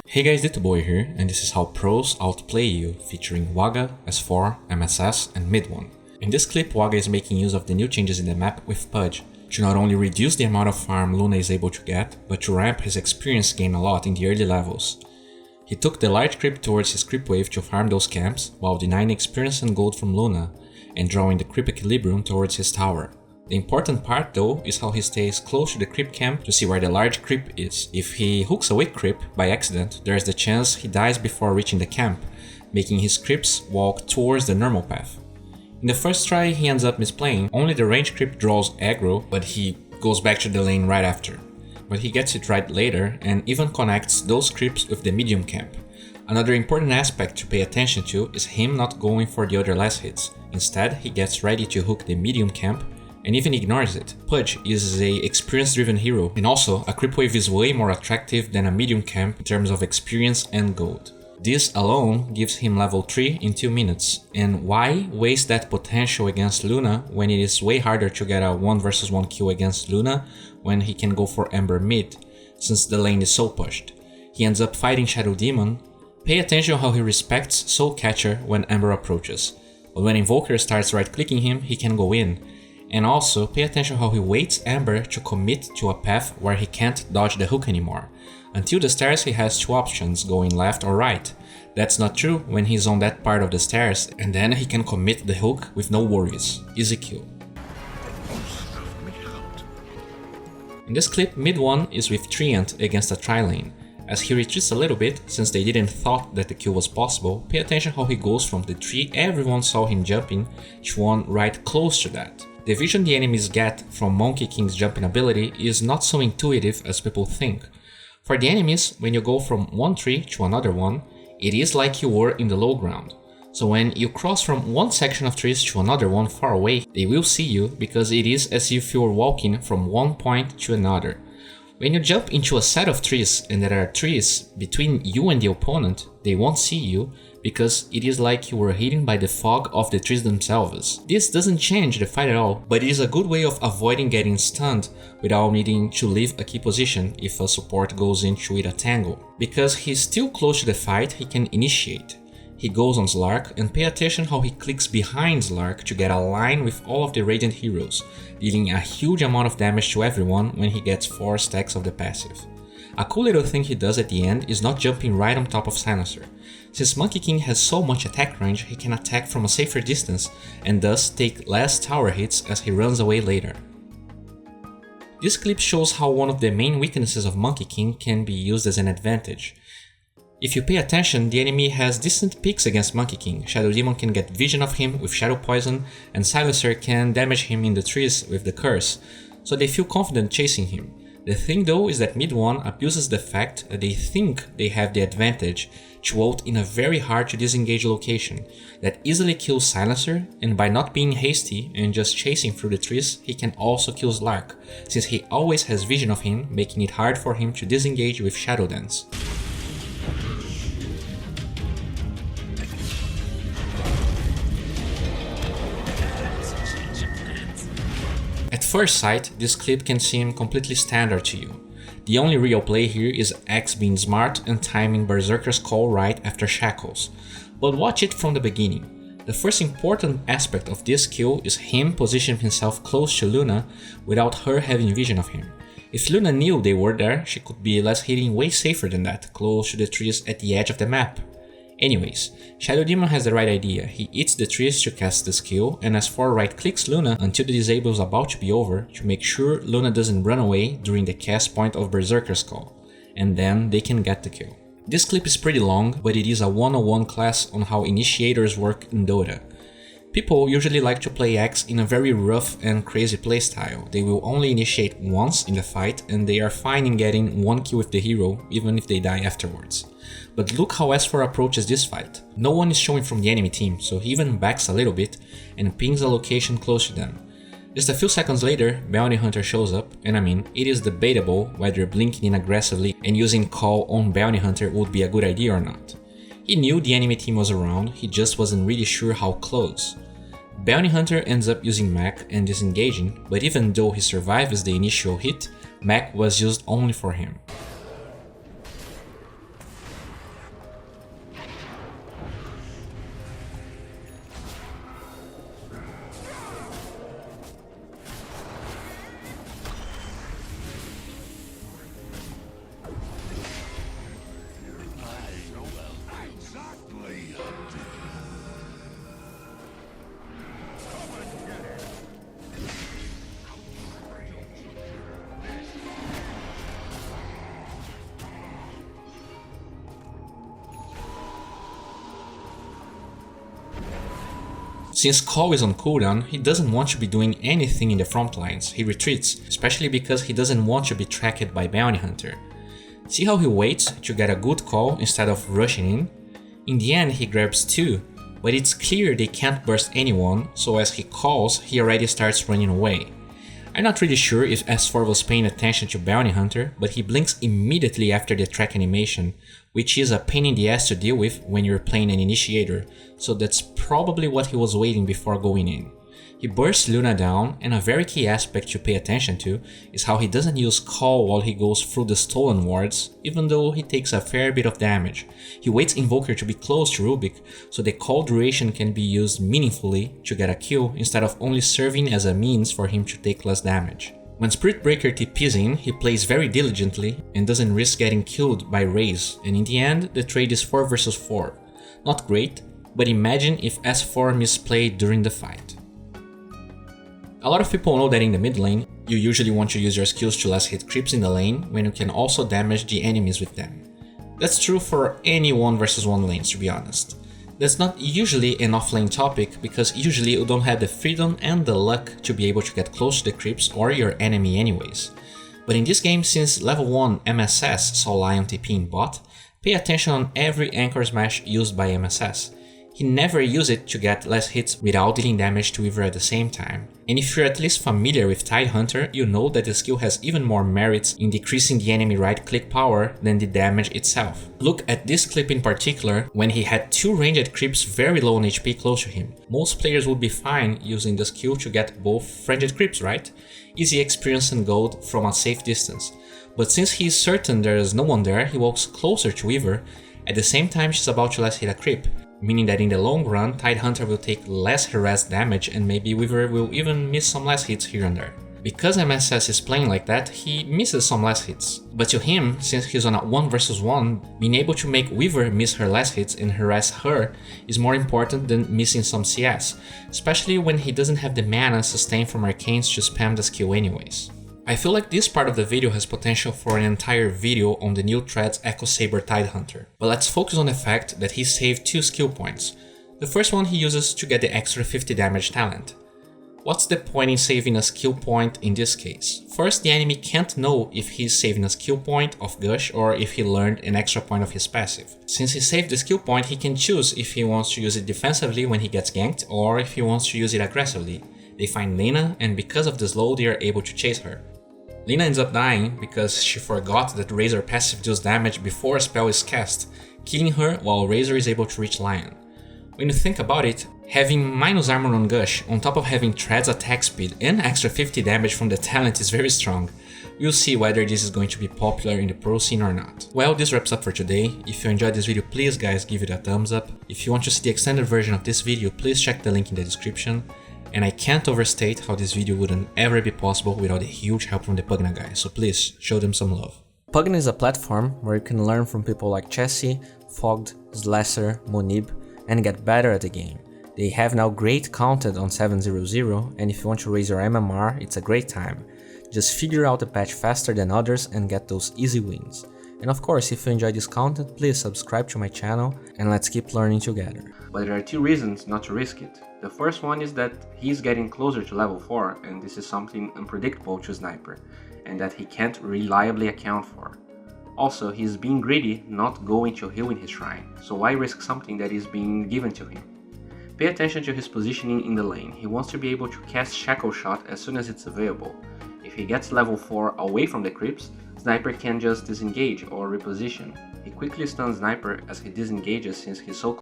Hey guys, D.Bowie here, and this is how pros outplay you, featuring Waga, S4, MSS, and MidOne. In this clip, Waga is making use of the new changes in the map with Pudge, to not only reduce the amount of farm Luna is able to get, but to ramp his experience gain a lot in the early levels. He took the large creep towards his creep wave to farm those camps, while denying experience and gold from Luna, and drawing the creep equilibrium towards his tower. The important part though is how he stays close to the creep camp to see where the large creep is. If he hooks a weak creep by accident, there's the chance he dies before reaching the camp, making his creeps walk towards the normal path. In the first try he ends up misplaying, only the range creep draws aggro, but he goes back to the lane right after. But he gets it right later and even connects those creeps with the medium camp. Another important aspect to pay attention to is him not going for the other last hits. Instead, he gets ready to hook the medium camp and even ignores it. Pudge is a experience-driven hero, and also a creep wave is way more attractive than a medium camp in terms of experience and gold. This alone gives him level 3 in 2 minutes, and why waste that potential against Luna when it is way harder to get a 1 vs 1 kill against Luna when he can go for Ember mid, since the lane is so pushed. He ends up fighting Shadow Demon. Pay attention how he respects Soul Catcher when Ember approaches, but when Invoker starts right-clicking him, he can go in. And also, pay attention how he waits Ember to commit to a path where he can't dodge the hook anymore. Until the stairs he has 2 options, going left or right. That's not true when he's on that part of the stairs, and then he can commit the hook with no worries. Easy kill. In this clip, MidOne is with Treant against a tri-lane. As he retreats a little bit, since they didn't thought that the kill was possible, pay attention how he goes from the tree everyone saw him jumping to one right close to that. The vision the enemies get from Monkey King's jumping ability is not so intuitive as people think. For the enemies, when you go from one tree to another one, it is like you were in the low ground. So when you cross from one section of trees to another one far away, they will see you because it is as if you were walking from one point to another. When you jump into a set of trees and there are trees between you and the opponent, they won't see you because it is like you were hidden by the fog of the trees themselves. This doesn't change the fight at all, but it is a good way of avoiding getting stunned without needing to leave a key position if a support goes into it a tangle. Because he's still close to the fight, he can initiate. He goes on Slark, and pay attention how he clicks behind Slark to get a line with all of the Radiant heroes, dealing a huge amount of damage to everyone when he gets 4 stacks of the passive. A cool little thing he does at the end is not jumping right on top of Silencer. Since Monkey King has so much attack range, he can attack from a safer distance and thus take less tower hits as he runs away later. This clip shows how one of the main weaknesses of Monkey King can be used as an advantage. If you pay attention, the enemy has decent picks against Monkey King. Shadow Demon can get vision of him with Shadow Poison, and Silencer can damage him in the trees with the Curse, so they feel confident chasing him. The thing though is that MidOne abuses the fact that they think they have the advantage to ult in a very hard to disengage location that easily kills Silencer, and by not being hasty and just chasing through the trees, he can also kill Slark, since he always has vision of him, making it hard for him to disengage with Shadow Dance. At first sight, this clip can seem completely standard to you. The only real play here is X being smart and timing Berserker's call right after Shackles. But watch it from the beginning. The first important aspect of this kill is him positioning himself close to Luna without her having vision of him. If Luna knew they were there, she could be less hitting way safer than that, close to the trees at the edge of the map. Anyways, Shadow Demon has the right idea. He eats the trees to cast the skill, and S4 right-clicks Luna until the disable is about to be over to make sure Luna doesn't run away during the cast point of Berserker's call, and then they can get the kill. This clip is pretty long, but it is a 101 class on how initiators work in Dota. People usually like to play X in a very rough and crazy playstyle. They will only initiate once in the fight, and they are fine in getting 1 kill with the hero, even if they die afterwards. But look how S4 approaches this fight. No one is showing from the enemy team, so he even backs a little bit and pings a location close to them. Just a few seconds later, Bounty Hunter shows up, and I mean, it is debatable whether blinking in aggressively and using call on Bounty Hunter would be a good idea or not. He knew the enemy team was around, he just wasn't really sure how close. Bounty Hunter ends up using Mac and disengaging, but even though he survives the initial hit, Mac was used only for him. Since Call is on cooldown, he doesn't want to be doing anything in the front lines, he retreats, especially because he doesn't want to be tracked by Bounty Hunter. See how he waits to get a good call instead of rushing in? In the end he grabs 2, but it's clear they can't burst anyone, so as he calls, he already starts running away. I'm not really sure if S4 was paying attention to Bounty Hunter, but he blinks immediately after the track animation, which is a pain in the ass to deal with when you're playing an initiator, so that's probably what he was waiting before going in. He bursts Luna down, and a very key aspect to pay attention to is how he doesn't use Call while he goes through the stolen wards, even though he takes a fair bit of damage. He waits Invoker to be close to Rubik, so the Call duration can be used meaningfully to get a kill instead of only serving as a means for him to take less damage. When Spirit Breaker TPs in, he plays very diligently and doesn't risk getting killed by Raze, and in the end the trade is 4 vs 4. Not great, but imagine if S4 misplayed during the fight. A lot of people know that in the mid lane, you usually want to use your skills to last hit creeps in the lane when you can also damage the enemies with them. That's true for any 1 vs 1 lanes, to be honest. That's not usually an offlane topic because usually you don't have the freedom and the luck to be able to get close to the creeps or your enemy anyways. But in this game, since level 1 MSS saw Lion TP in bot, pay attention on every anchor smash used by MSS. He never used it to get less hits without dealing damage to Weaver at the same time. And if you're at least familiar with Tidehunter, you know that the skill has even more merits in decreasing the enemy right click power than the damage itself. Look at this clip in particular when he had 2 ranged creeps very low on HP close to him. Most players would be fine using the skill to get both ranged creeps, right? Easy experience and gold from a safe distance. But since he is certain there is no one there, he walks closer to Weaver. At the same time she's about to last hit a creep, meaning that in the long run, Tidehunter will take less harass damage and maybe Weaver will even miss some less hits here and there. Because MSS is playing like that, he misses some less hits. But to him, since he's on a 1 vs 1, being able to make Weaver miss her less hits and harass her is more important than missing some CS, especially when he doesn't have the mana sustained from arcanes to spam the skill anyways. I feel like this part of the video has potential for an entire video on the new thread's Echo Saber Tidehunter, but let's focus on the fact that he saved 2 skill points. The first one he uses to get the extra 50 damage talent. What's the point in saving a skill point in this case? First, the enemy can't know if he's saving a skill point of Gush or if he learned an extra point of his passive. Since he saved the skill point, he can choose if he wants to use it defensively when he gets ganked or if he wants to use it aggressively. They find Lena, and because of the slow they are able to chase her. Lena ends up dying because she forgot that Razor passive deals damage before a spell is cast, killing her while Razor is able to reach Lion. When you think about it, having minus armor on Gush on top of having Tread's attack speed and extra 50 damage from the talent is very strong. We'll see whether this is going to be popular in the pro scene or not. Well, this wraps up for today. If you enjoyed this video, please guys give it a thumbs up. If you want to see the extended version of this video, please check the link in the description. And I can't overstate how this video wouldn't ever be possible without the huge help from the Pugna guys, so please show them some love. Pugna is a platform where you can learn from people like Chessie, Fogged, Slasher, Monib, and get better at the game. They have now great content on 7.0.0, and if you want to raise your MMR, it's a great time. Just figure out the patch faster than others and get those easy wins. And of course, if you enjoy this content, please subscribe to my channel and let's keep learning together. But there are 2 reasons not to risk it. The first one is that he's getting closer to level 4 and this is something unpredictable to Sniper and that he can't reliably account for. Also, he's being greedy, not going to heal in his shrine, so why risk something that is being given to him? Pay attention to his positioning in the lane. He wants to be able to cast Shackle Shot as soon as it's available. If he gets level 4 away from the creeps, Sniper can just disengage or reposition. He quickly stuns Sniper as he disengages since he's so